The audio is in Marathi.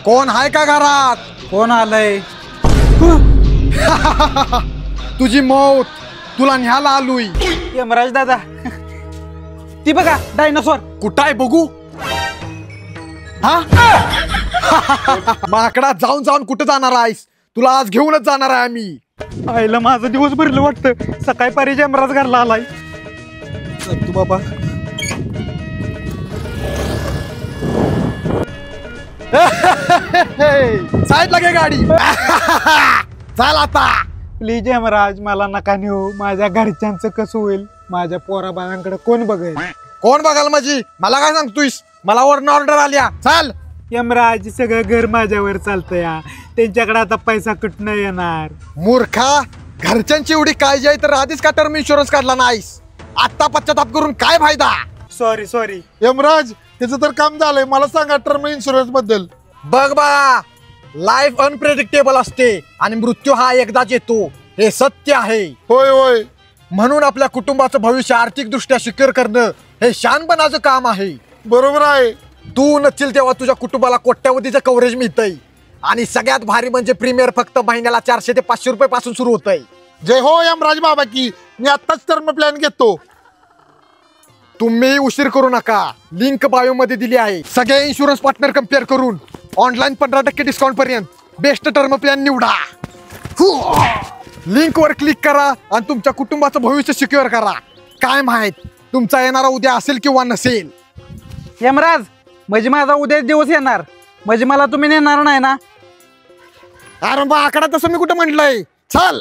कोण आहे का घरात? कोण आलंय? तुझी मौत, तुला न्यायला आलोय. यमराज दादा, ती बघा डायनोसॉर. कुठं आहे बघू? हा माकडा, जाऊन जाऊन कुठं जाणार आहेस? तुला आज घेऊनच जाणार आहे आम्ही. आईला माझं दिवस भरलं वाटतं. सकाळी पारी यमराज घरला आलाय. तू बाबा साईड लागे गाडी. चाल आता. प्लीज यमराज, मला नका नेऊ. माझ्या घरच्यांचं कसं होईल? माझ्या पोरा बाळांकडे कोण बघेल? कोण बघाल माझी? मला काय सांगतोयस? मला वरनं ऑर्डर आल्या. चाल. यमराज, सगळं घर माझ्यावर चालतंय. त्यांच्याकडे आता पैसा कुठनं येणार? मूर्खा, घरच्यांची एवढी काळजी आहे तर आधीच का टर्म इन्शुरन्स काढला नाहीस? आता पश्चाताप करून काय फायदा? सॉरी. यमराज, त्याचं तर काम झालंय. मला सांगा टर्म इन्शुरन्स बद्दल. बघ बा, लाईफ अनप्रेडिक्टेबल असते आणि मृत्यू हा एकदाच येतो, हे सत्य आहे. होय होय. म्हणून आपल्या कुटुंबाचं भविष्य आर्थिक दृष्ट्या सिक्युअर करणं हे शानपणाचं काम आहे. बरोबर आहे. तू नसशील तेव्हा तुझ्या कुटुंबाला कोट्यावधीचं कव्हरेज मिळतंय आणि सगळ्यात भारी म्हणजे प्रीमियर फक्त महिन्याला 400 ते 500 रुपये पासून सुरू होतंय. जय हो यमराज बाबा की. मी आत्ताच टर्म प्लॅन घेतो. तुम्ही उशीर करू नका. लिंक बायो मध्ये दिली आहे. सगळे इन्शुरन्स पार्टनर कम्पेअर करून ऑनलाईन 15% डिस्काउंट पर्यंत बेस्ट टर्म प्लॅन निवडा. लिंक वर क्लिक करा आणि तुमच्या कुटुंबाचं भविष्य सिक्युअर करा. काय माहित तुमचा येणारा उद्या असेल किंवा नसेल. यमराज, म्हणजे माझा उद्या दिवस येणार, म्हणजे मला तुम्ही नेणार नाही ना? अरे बा, आकडा तसं मी कुठं म्हटलंय. चल.